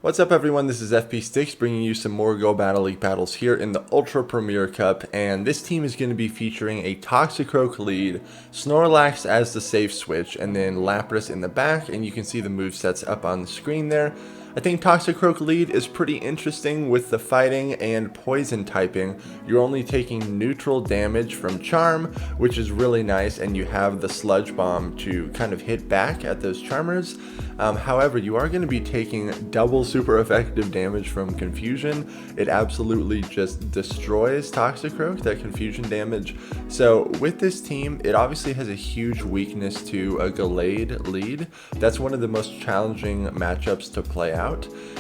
What's up everyone, this is FP Sticks bringing you some more Go Battle League battles here in the Ultra Premier Cup, and this team is going to be featuring a TOXICROAK lead, Snorlax as the safe switch, and then Lapras in the back, and you can see the movesets up on the screen there. I think TOXICROAK lead is pretty interesting with the fighting and poison typing. You're only taking neutral damage from Charm, which is really nice, and you have the Sludge Bomb to kind of hit back at those Charmers. However, you are going to be taking double super effective damage from Confusion. It absolutely just destroys TOXICROAK, that Confusion damage. So with this team, it obviously has a huge weakness to a Gallade lead. That's one of the most challenging matchups to play out.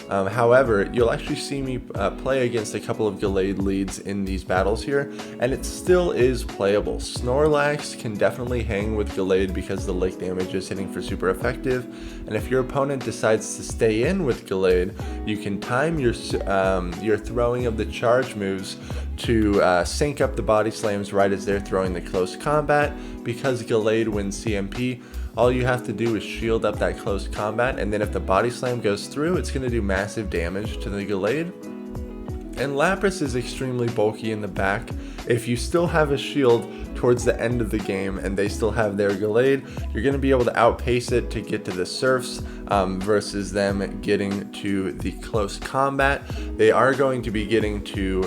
However, you'll actually see me play against a couple of Gallade leads in these battles here, and it still is playable. Snorlax can definitely hang with Gallade because the lick damage is hitting for super effective, and if your opponent decides to stay in with Gallade, you can time your throwing of the charge moves to sync up the body slams right as they're throwing the close combat. Because Gallade wins CMP, all you have to do is shield up that close combat, and then if the body slam goes through, it's going to do massive damage to the Gallade. And Lapras is extremely bulky in the back. If you still have a shield towards the end of the game and they still have their Gallade, you're going to be able to outpace it to get to the Surfs versus them getting to the close combat. They are going to be getting to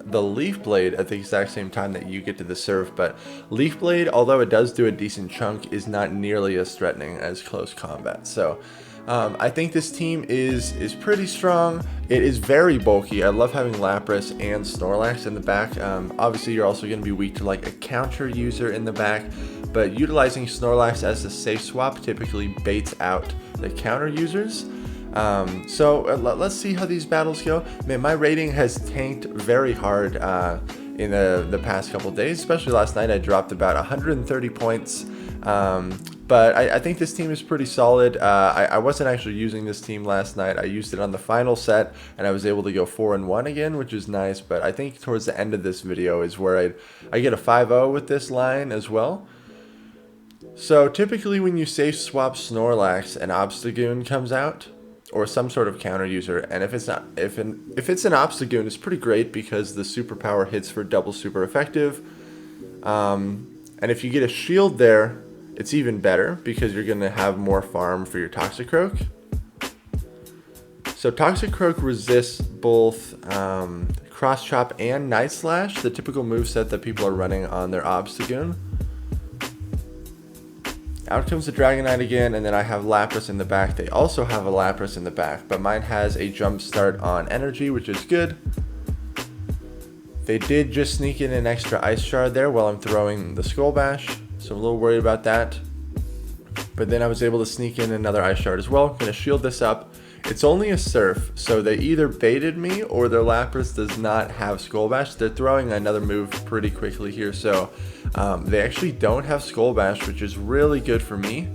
the Leaf Blade at the exact same time that you get to the Surf, but Leaf Blade, although it does do a decent chunk, is not nearly as threatening as close combat. So I think this team is pretty strong. It is very bulky. I love having Lapras and Snorlax in the back. Obviously, you're also going to be weak to like a counter user in the back, but utilizing Snorlax as a safe swap typically baits out the counter users. Let's see how these battles go. Man, my rating has tanked very hard in the past couple days, especially last night. I dropped about 130 points. But I think this team is pretty solid. I wasn't actually using this team last night. I used it on the final set, and I was able to go 4-1 again, which is nice. But I think towards the end of this video is where I get a 5-0 with this line as well. So typically when you safe swap Snorlax, an Obstagoon comes out, or some sort of counter user, and if it's an Obstagoon, it's pretty great because the superpower hits for double super effective. And if you get a shield there, it's even better because you're going to have more farm for your TOXICROAK. So TOXICROAK resists both Cross Chop and Night Slash, the typical moveset that people are running on their Obstagoon. Out comes the Dragonite again, and then I have Lapras in the back. They also have a Lapras in the back, but mine has a jump start on energy, which is good. They did just sneak in an extra Ice Shard there while I'm throwing the Skull Bash, so I'm a little worried about that. But then I was able to sneak in another Ice Shard as well. I'm going to shield this up. It's only a Surf, so they either baited me or their Lapras does not have Skull Bash. They're throwing another move pretty quickly here, so they actually don't have Skull Bash, which is really good for me.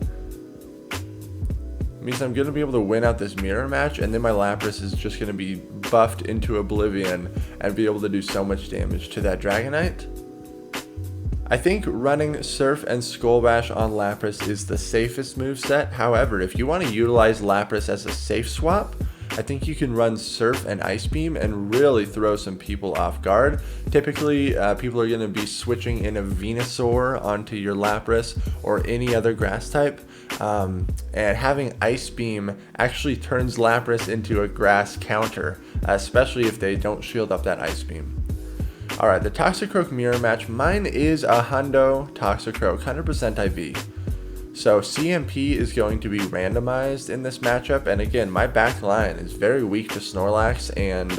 It means I'm going to be able to win out this mirror match, and then my Lapras is just going to be buffed into oblivion and be able to do so much damage to that Dragonite. I think running Surf and Skull Bash on Lapras is the safest moveset. However, if you want to utilize Lapras as a safe swap, I think you can run Surf and Ice Beam and really throw some people off guard. Typically, people are going to be switching in a Venusaur onto your Lapras or any other grass type. And having Ice Beam actually turns Lapras into a grass counter, especially if they don't shield up that Ice Beam. Alright, the TOXICROAK mirror match, mine is a Hundo TOXICROAK, 100% IV. So CMP is going to be randomized in this matchup, and again, my back line is very weak to Snorlax and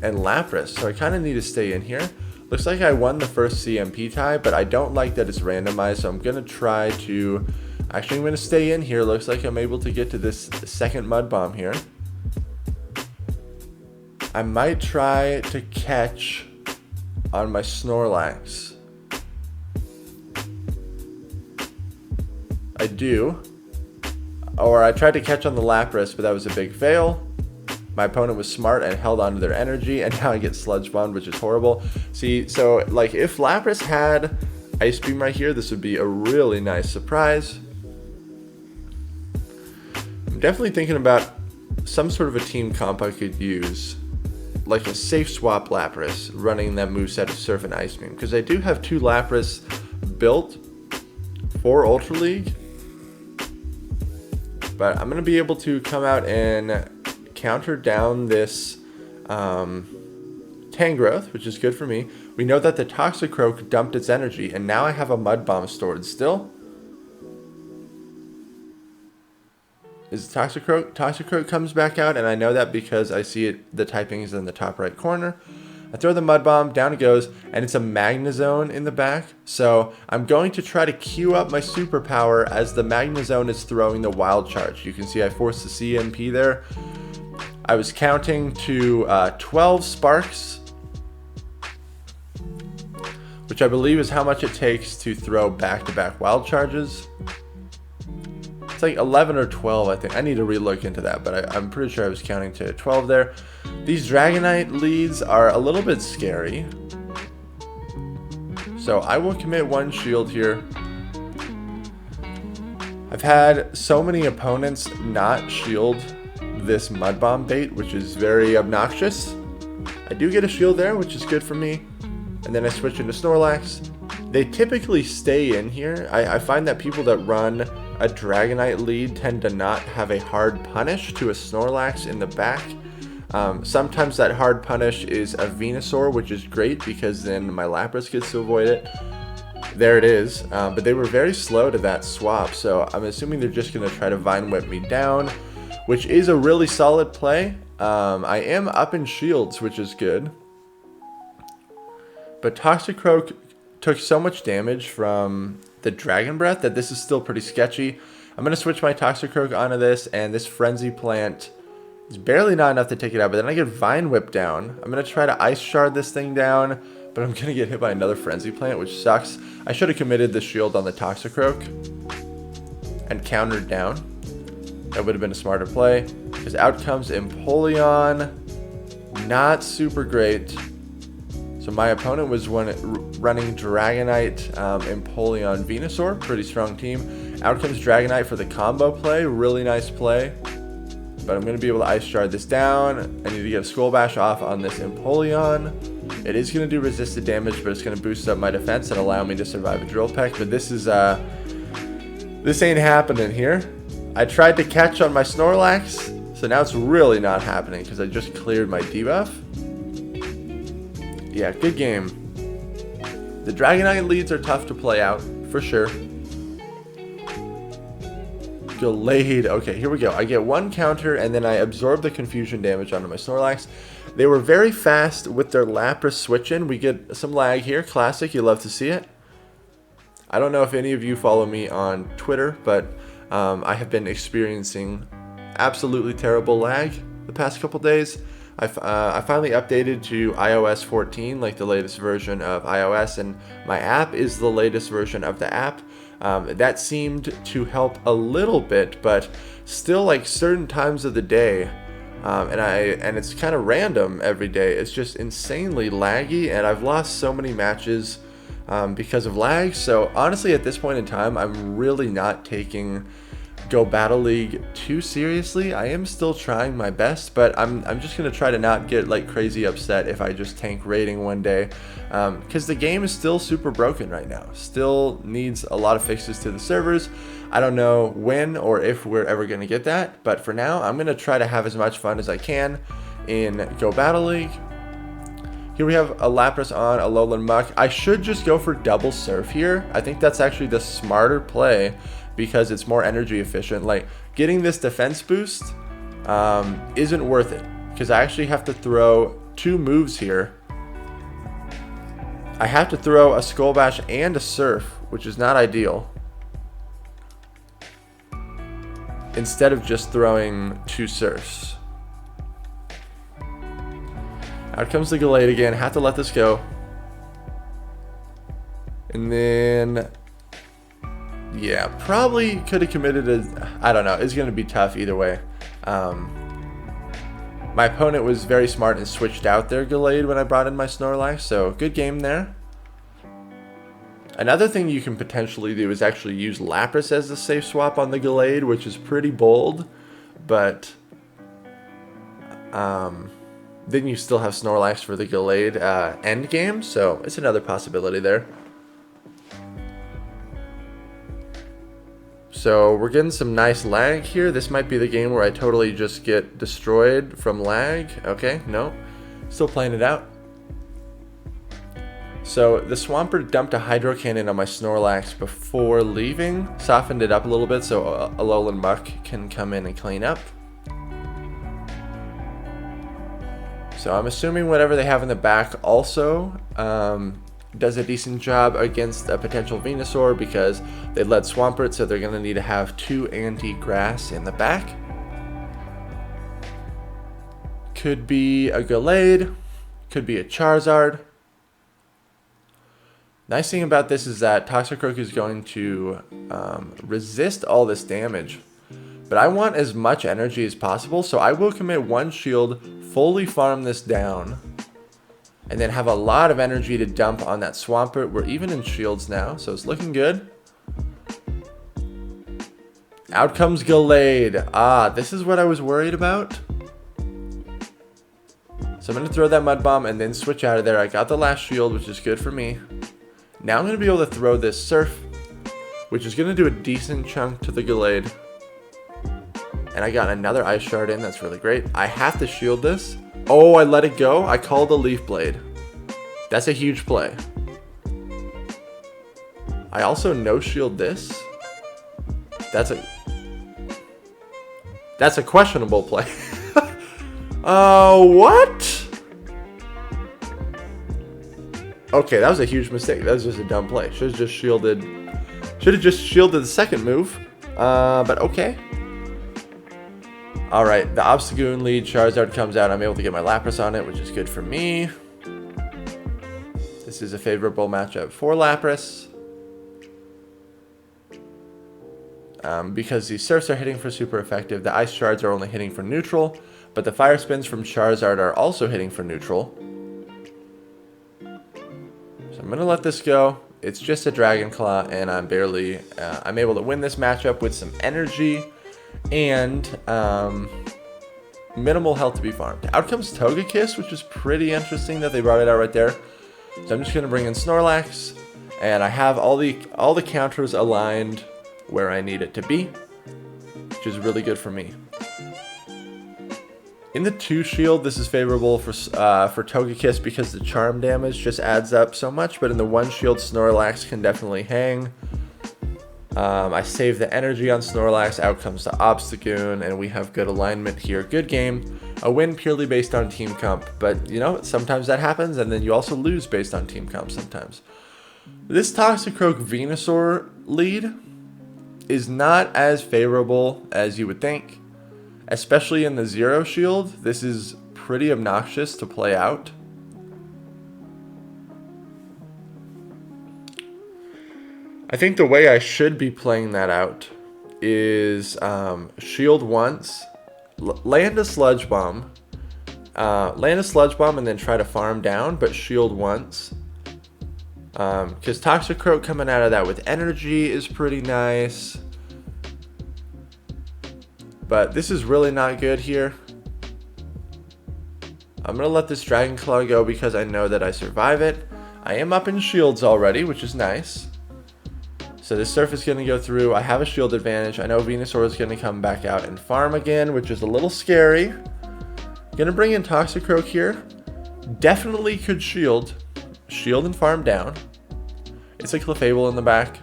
Lapras, so I kind of need to stay in here. Looks like I won the first CMP tie, but I don't like that it's randomized, so I'm going to try to... Actually, I'm going to stay in here. Looks like I'm able to get to this second Mud Bomb here. I might try to catch on my Snorlax. I do. Or I tried to catch on the Lapras, but that was a big fail. My opponent was smart and held on to their energy, and now I get Sludge Bombed, which is horrible. See, so like if Lapras had Ice Beam right here, this would be a really nice surprise. I'm definitely thinking about some sort of a team comp I could use, like a safe swap Lapras running that moveset of Surf and Ice Beam, because I do have 2 Lapras built for Ultra League, but I'm going to be able to come out and counter down this Tangrowth, which is good for me. We know that the Toxicroak dumped its energy, and now I have a Mud Bomb stored still. Is it Toxicroak? Toxicroak comes back out, and I know that because I see it. The typing is in the top right corner. I throw the Mud Bomb, down it goes, and it's a Magnezone in the back. So I'm going to try to queue up my superpower as the Magnezone is throwing the Wild Charge. You can see I forced the CMP there. I was counting to 12 Sparks, which I believe is how much it takes to throw back-to-back Wild Charges. It's like 11 or 12, I think. I need to relook into that, but I'm pretty sure I was counting to 12 there. These Dragonite leads are a little bit scary, so I will commit 1 shield here. I've had so many opponents not shield this Mud Bomb bait, which is very obnoxious. I do get a shield there, which is good for me, and then I switch into Snorlax. They typically stay in here. I find that people that run a Dragonite lead tend to not have a hard punish to a Snorlax in the back. Sometimes that hard punish is a Venusaur, which is great because then my Lapras gets to avoid it. There it is. But they were very slow to that swap, so I'm assuming they're just going to try to Vine Whip me down, which is a really solid play. I am up in shields, which is good. But Toxicroak took so much damage from the Dragon Breath that this is still pretty sketchy. I'm going to switch my Toxicroak onto this, and this Frenzy Plant is barely not enough to take it out, but then I get Vine Whip down. I'm going to try to Ice Shard this thing down, but I'm going to get hit by another Frenzy Plant, which sucks. I should have committed the shield on the Toxicroak and countered down. That would have been a smarter play, because out comes Empoleon. Not super great. So my opponent was running Dragonite, Empoleon, Venusaur. Pretty strong team. Out comes Dragonite for the combo play. Really nice play. But I'm going to be able to Ice Shard this down. I need to get a Skull Bash off on this Empoleon. It is going to do resisted damage, but it's going to boost up my defense and allow me to survive a Drill Peck. But this is, this ain't happening here. I tried to catch on my Snorlax, so now it's really not happening because I just cleared my debuff. Yeah, good game. The Dragonite leads are tough to play out, for sure. Delayed. Okay, here we go. I get 1 counter, and then I absorb the confusion damage onto my Snorlax. They were very fast with their Lapras switch-in. We get some lag here. Classic. You love to see it. I don't know if any of you follow me on Twitter, but I have been experiencing absolutely terrible lag the past couple days. I finally updated to iOS 14, like the latest version of iOS, and my app is the latest version of the app. That seemed to help a little bit, but still, like certain times of the day, and it's kind of random every day. It's just insanely laggy, and I've lost so many matches because of lag. So honestly, at this point in time, I'm really not taking Go Battle League too seriously. I am still trying my best, but I'm just gonna try to not get like crazy upset if I just tank rating one day, because the game is still super broken right now. Still needs a lot of fixes to the servers. I don't know when or if we're ever gonna get that, but for now I'm gonna try to have as much fun as I can in Go Battle League. Here we have a Lapras on a Alolan Muck. I should just go for double Surf here. I think that's actually the smarter play, because it's more energy efficient. Like, getting this defense boost isn't worth it, because I actually have to throw 2 moves here. I have to throw a Skull Bash and a Surf, which is not ideal, instead of just throwing 2 Surfs. Out comes the Gallade again. Have to let this go. And then, yeah, probably could have committed I don't know. It's going to be tough either way. My opponent was very smart and switched out their Gallade when I brought in my Snorlax, so good game there. Another thing you can potentially do is actually use Lapras as the safe swap on the Gallade, which is pretty bold, but Then you still have Snorlax for the Gallade end game, so it's another possibility there. So we're getting some nice lag here. This might be the game where I totally just get destroyed from lag. Okay, no, still playing it out. So the Swampert dumped a Hydro Cannon on my Snorlax before leaving, softened it up a little bit so Alolan Muck can come in and clean up. So I'm assuming whatever they have in the back also does a decent job against a potential Venusaur, because they led Swampert, so they're going to need to have 2 anti-grass in the back. Could be a Gallade, could be a Charizard. Nice thing about this is that Toxicroak is going to resist all this damage. But I want as much energy as possible, so I will commit 1 shield, fully farm this down, and then have a lot of energy to dump on that Swampert. We're even in shields now, so it's looking good. Out comes Gallade. Ah, this is what I was worried about. So I'm going to throw that Mud Bomb and then switch out of there. I got the last shield, which is good for me. Now I'm going to be able to throw this Surf, which is going to do a decent chunk to the Gallade. And I got another Ice Shard in. That's really great. I have to shield this. Oh, I let it go. I called the Leaf Blade. That's a huge play. I also no-shield this. That's a questionable play. What? Okay, that was a huge mistake. That was just a dumb play. Should have just shielded the second move. But okay. Alright, the Obstagoon lead, Charizard comes out. I'm able to get my Lapras on it, which is good for me. This is a favorable matchup for Lapras. Because these Surfs are hitting for super effective, the Ice Shards are only hitting for neutral, but the Fire Spins from Charizard are also hitting for neutral. So I'm going to let this go. It's just a Dragon Claw, and I'm able to win this matchup with some energy and minimal health to be farmed. Out comes Togekiss, which is pretty interesting that they brought it out right there. So I'm just going to bring in Snorlax, and I have all the counters aligned where I need it to be, which is really good for me. In the 2 shield, this is favorable for Togekiss because the charm damage just adds up so much, but in the 1 shield, Snorlax can definitely hang. I save the energy on Snorlax, out comes the Obstagoon, and we have good alignment here. Good game. A win purely based on team comp, but you know, sometimes that happens, and then you also lose based on team comp sometimes. This Toxicroak Venusaur lead is not as favorable as you would think, especially in the 0 shield. This is pretty obnoxious to play out. I think the way I should be playing that out is shield once, land a Sludge Bomb, and then try to farm down, but shield once. Because Toxicroak coming out of that with energy is pretty nice. But this is really not good here. I'm going to let this Dragon Claw go because I know that I survive it. I am up in shields already, which is nice. So this Surf is going to go through. I have a shield advantage. I know Venusaur is going to come back out and farm again, which is a little scary. Going to bring in Toxicroak here. Definitely could shield and farm down. It's a Clefable in the back.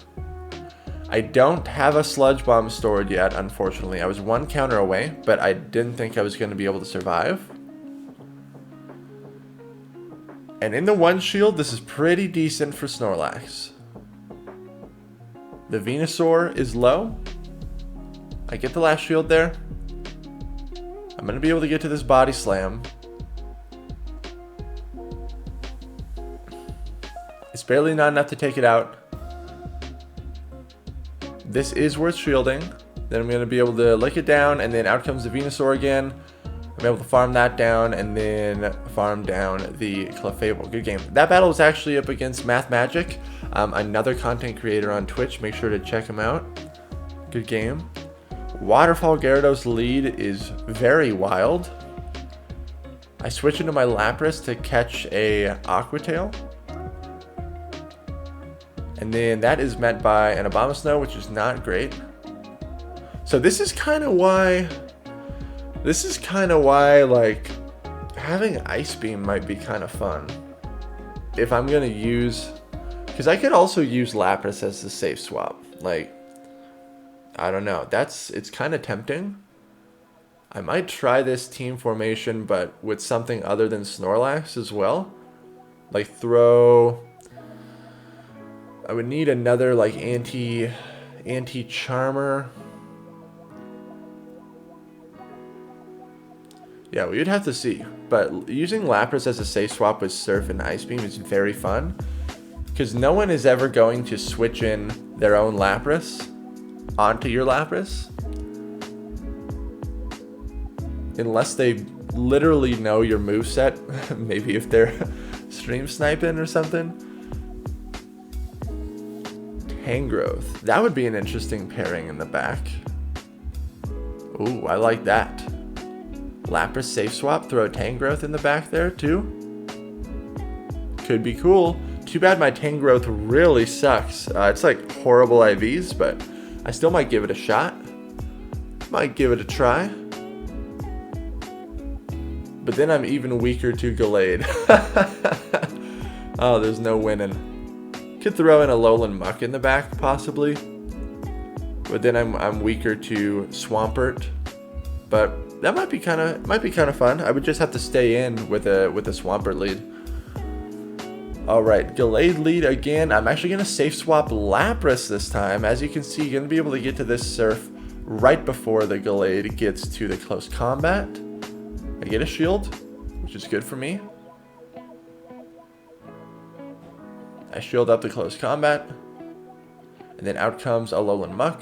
I don't have a Sludge Bomb stored yet, unfortunately. I was 1 counter away, but I didn't think I was going to be able to survive. And in the 1 shield, this is pretty decent for Snorlax. The Venusaur is low. I get the last shield there. I'm going to be able to get to this Body Slam. It's barely not enough to take it out. This is worth shielding. Then I'm going to be able to lick it down, and then out comes the Venusaur again. I'm able to farm that down, and then farm down the Clefable. Good game. That battle was actually up against Math Magic, another content creator on Twitch. Make sure to check him out. Good game. Waterfall Gyarados lead is very wild. I switch into my Lapras to catch a Aquatail. And then that is met by an Abomasnow, which is not great. So this is kind of why like having Ice Beam might be kind of fun. If I'm gonna use, because I could also use Lapras as the safe swap. Like, I don't know. It's kind of tempting. I might try this team formation, but with something other than Snorlax as well. Like throw. I would need another like anti-charmer. Yeah, we would have to see. But using Lapras as a safe swap with Surf and Ice Beam is very fun. Because no one is ever going to switch in their own Lapras onto your Lapras. Unless they literally know your moveset. Maybe if they're stream sniping or something. Tangrowth. That would be an interesting pairing in the back. Ooh, I like that. Lapras safe swap, throw Tangrowth in the back there too. Could be cool. Too bad my Tangrowth really sucks. It's like horrible IVs, but I still might give it a shot. Might give it a try. But then I'm even weaker to Gallade. Oh, there's no winning. Could throw in a Alolan Muck in the back, possibly. But then I'm weaker to Swampert. But that might be kind of fun. I would just have to stay in with a Swampert lead. All right, Gallade lead again. I'm actually gonna safe swap Lapras this time. As you can see, you're gonna be able to get to this Surf right before the Gallade gets to the close combat. I get a shield, which is good for me. I shield up the close combat, and then out comes Alolan Muck.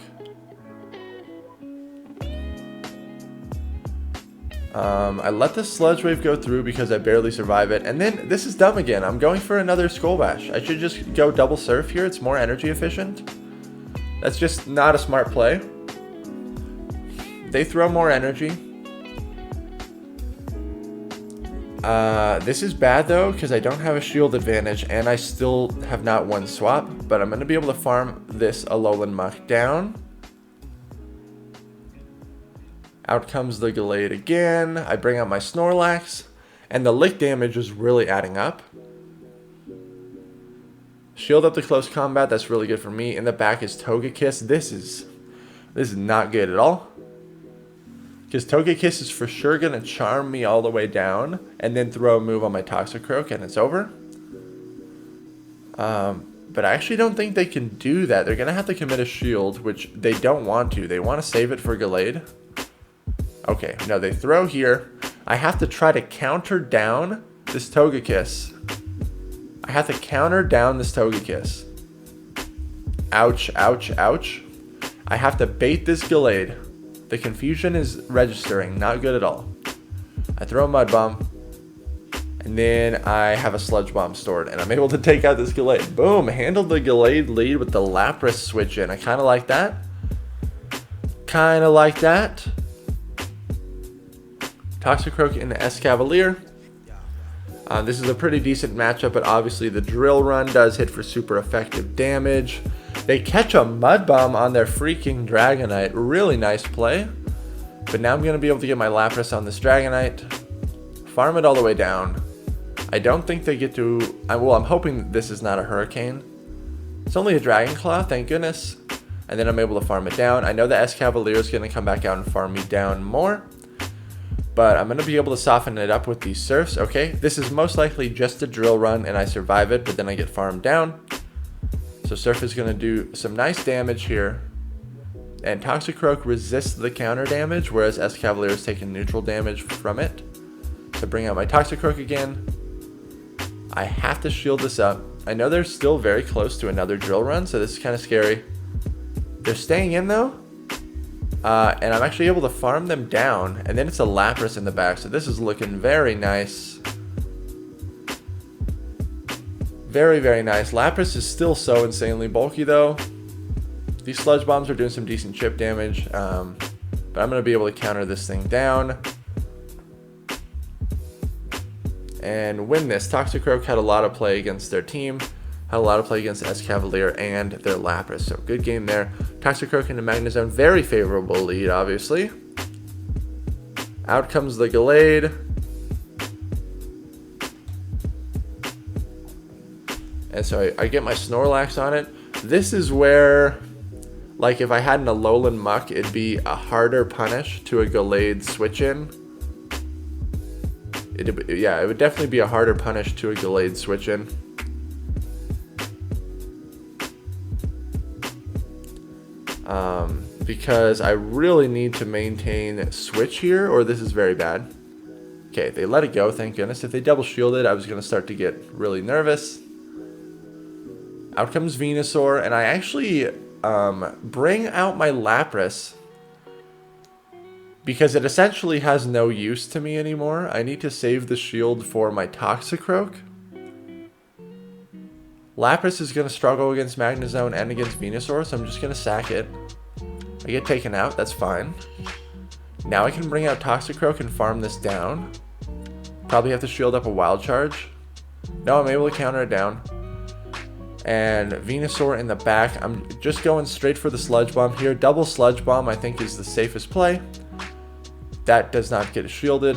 I let the Sludge Wave go through because I barely survive it. And then, this is dumb again. I'm going for another Skull Bash. I should just go double Surf here. It's more energy efficient. That's just not a smart play. They throw more energy. This is bad though, because I don't have a shield advantage and I still have not won swap. But I'm going to be able to farm this Alolan Muck down. Out comes the Gallade again. I bring out my Snorlax. And the lick damage is really adding up. Shield up the close combat. That's really good for me. In the back is Togekiss. This is not good at all. Because Togekiss is for sure going to charm me all the way down. And then throw a move on my Toxicroak and it's over. But I actually don't think they can do that. They're going to have to commit a shield, which they don't want to. They want to save it for Gallade. Okay, no, they throw here. I have to try to counter down this Togekiss. I have to counter down this Togekiss. Ouch, ouch, ouch. I have to bait this Gallade. The confusion is registering, not good at all. I throw a Mud Bomb. And then I have a Sludge Bomb stored. And I'm able to take out this Gallade. Boom, handled the Gallade lead with the Lapras switch in. I kind of like that. Kind of like that. Toxicroak and Escavalier. This is a pretty decent matchup, but obviously the Drill Run does hit for super effective damage. They catch a Mud Bomb on their freaking Dragonite. Really nice play. But now I'm going to be able to get my Lapras on this Dragonite. Farm it all the way down. I don't think they get to... well, I'm hoping this is not a Hurricane. It's only a Dragon Claw, thank goodness. And then I'm able to farm it down. I know the Escavalier is going to come back out and farm me down more. But I'm going to be able to soften it up with these Surfs. Okay, this is most likely just a Drill Run and I survive it, but then I get farmed down. So Surf is going to do some nice damage here. And Toxicroak resists the counter damage, whereas Escavalier is taking neutral damage from it. So bring out my Toxicroak again. I have to shield this up. I know they're still very close to another Drill Run, so this is kind of scary. They're staying in though. And I'm actually able to farm them down. And then it's a Lapras in the back. So this is looking very nice. Very, very nice. Lapras is still so insanely bulky though. These Sludge Bombs are doing some decent chip damage. But I'm going to be able to counter this thing down. and win this. TOXICROAK had a lot of play against their team, had a lot of play against S-Cavalier and their Lapras, so good game there. TOXICROAK into Magnezone, very favorable lead, obviously. Out comes the Gallade. And so I get my Snorlax on it. This is where, like, if I had an Alolan Muck, it'd be a harder punish to a Gallade switch in. Yeah, it would definitely be a harder punish to a Gallade switch in. Because I really need to maintain switch here, or this is very bad. Okay, they let it go, thank goodness. If they double shielded, I was going to start to get really nervous. Out comes Venusaur, and I actually bring out my Lapras because it essentially has no use to me anymore. I need to save the shield for my TOXICROAK. Lapras is going to struggle against Magnezone and against Venusaur, so I'm just going to sack it. I get taken out, that's fine. Now I can bring out TOXICROAK and farm this down. Probably have to shield up a Wild Charge. No, I'm able to counter it down. And Venusaur in the back. I'm just going straight for the Sludge Bomb here. Double Sludge Bomb I think is the safest play. That does not get shielded.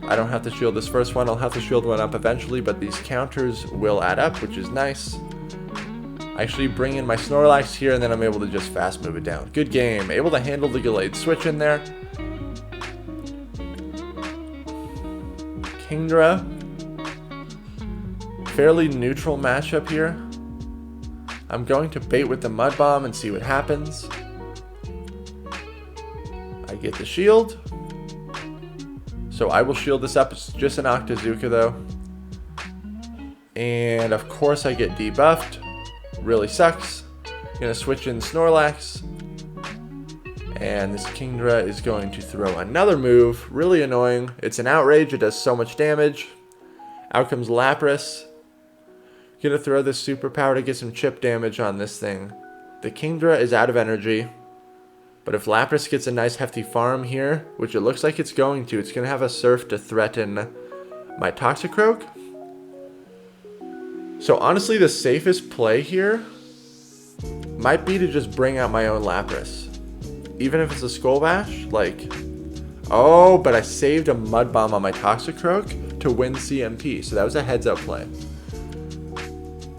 I don't have to shield this first one. I'll have to shield one up eventually, but these counters will add up, which is nice. I actually bring in my Snorlax here, and then I'm able to just fast move it down. Good game. Able to handle the Gallade switch in there. Kingdra. Fairly neutral matchup here. I'm going to bait with the Mud Bomb and see what happens. I get the shield. So I will shield this up. It's just an Octazooka though. And of course I get debuffed. Really sucks. Gonna switch in Snorlax. And this Kingdra is going to throw another move. Really annoying. It's an Outrage. It does so much damage. Out comes Lapras. Gonna throw this superpower to get some chip damage on this thing. The Kingdra is out of energy. But if Lapras gets a nice hefty farm here, which it looks like it's going to, it's gonna have a Surf to threaten my TOXICROAK. So honestly, the safest play here might be to just bring out my own Lapras. Even if it's a Skull Bash, like... Oh, but I saved a Mud Bomb on my TOXICROAK to win CMP, so that was a heads-up play.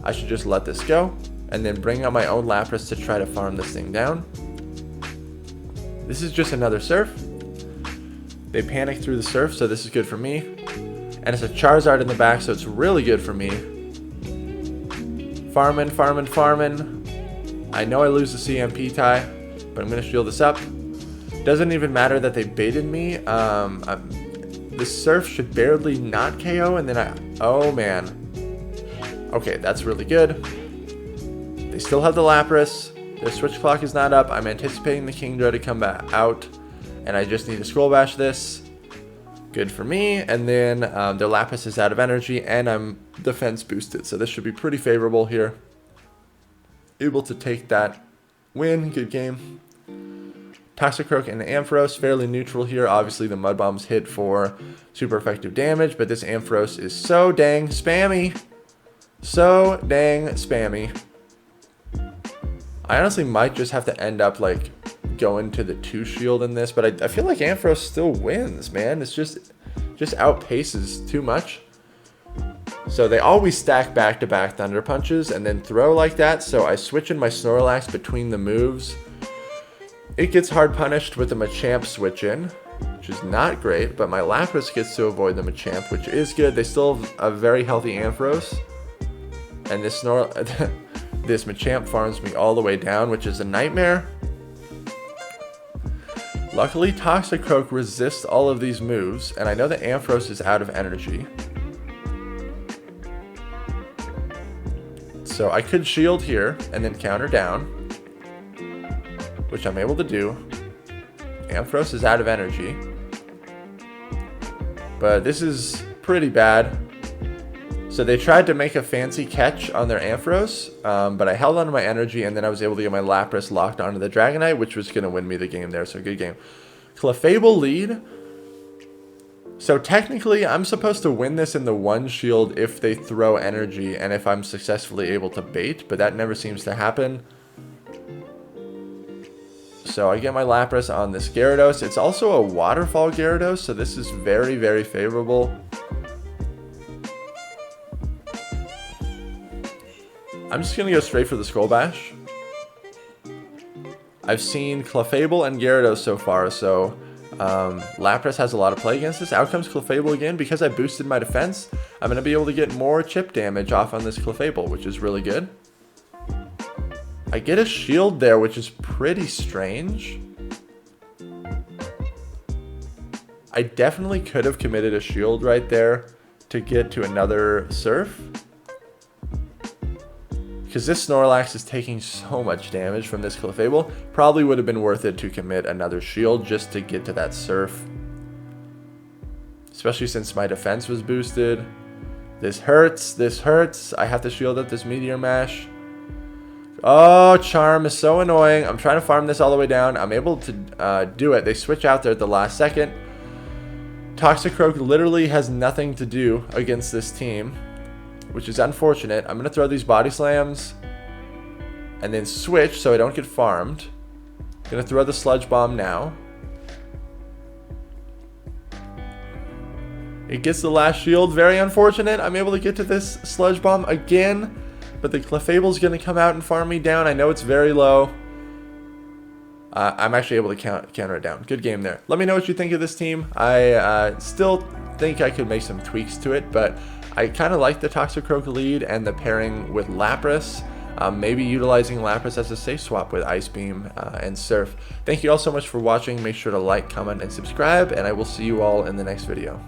I should just let this go, and then bring out my own Lapras to try to farm this thing down. This is just another Surf. They panic through the Surf, so this is good for me. And it's a Charizard in the back, so it's really good for me. Farming, farming, farming. I know I lose the CMP tie, but I'm going to shield this up. Doesn't even matter that they baited me. The Surf should barely not KO, and then oh man. Okay, that's really good. They still have the Lapras. Their switch clock is not up. I'm anticipating the Kingdra to come back out, and I just need to Skull Bash this. Good for me. And then their Lapras is out of energy, and I'm defense boosted, so this should be pretty favorable here. Able to take that win. Good game. TOXICROAK and Ampharos, fairly neutral here. Obviously, the Mud Bombs hit for super effective damage, but this Ampharos is so dang spammy. So dang spammy. I honestly might just have to end up like going to the 2 shield in this, but I feel like Ampharos still wins, man. It's just outpaces too much. So they always stack back-to-back Thunder Punches and then throw like that, so I switch in my Snorlax between the moves. It gets hard punished with the Machamp switch in, which is not great, but my Lapras gets to avoid the Machamp, which is good. They still have a very healthy Ampharos. And this this Machamp farms me all the way down, which is a nightmare. Luckily, TOXICROAK resists all of these moves, and I know that Ampharos is out of energy. So I could shield here and then counter down, which I'm able to do. Ampharos is out of energy. But this is pretty bad. So they tried to make a fancy catch on their Ampharos, but I held onto my energy, and then I was able to get my Lapras locked onto the Dragonite, which was going to win me the game there, so good game. Clefable lead. So technically, I'm supposed to win this in the one shield if they throw energy and if I'm successfully able to bait, but that never seems to happen. So I get my Lapras on this Gyarados. It's also a waterfall Gyarados, so this is very, very favorable. I'm just going to go straight for the Skull Bash. I've seen Clefable and Gyarados so far, so Lapras has a lot of play against this. Out comes Clefable again. Because I boosted my defense, I'm going to be able to get more chip damage off on this Clefable, which is really good. I get a shield there, which is pretty strange. I definitely could have committed a shield right there to get to another Surf. Because this Snorlax is taking so much damage from this Clefable. Probably would have been worth it to commit another shield just to get to that Surf. Especially since my defense was boosted. This hurts. This hurts. I have to shield up this Meteor Mash. Oh, Charm is so annoying. I'm trying to farm this all the way down. I'm able to do it. They switch out there at the last second. TOXICROAK literally has nothing to do against this team, which is unfortunate. I'm going to throw these Body Slams and then switch so I don't get farmed. Going to throw the Sludge Bomb now. It gets the last shield. Very unfortunate. I'm able to get to this Sludge Bomb again. But the Clefable's going to come out and farm me down. I know it's very low. I'm actually able to counter it down. Good game there. Let me know what you think of this team. I still think I could make some tweaks to it, but I kind of like the TOXICROAK lead and the pairing with Lapras. Maybe utilizing Lapras as a safe swap with Ice Beam and Surf. Thank you all so much for watching. Make sure to like, comment, and subscribe, and I will see you all in the next video.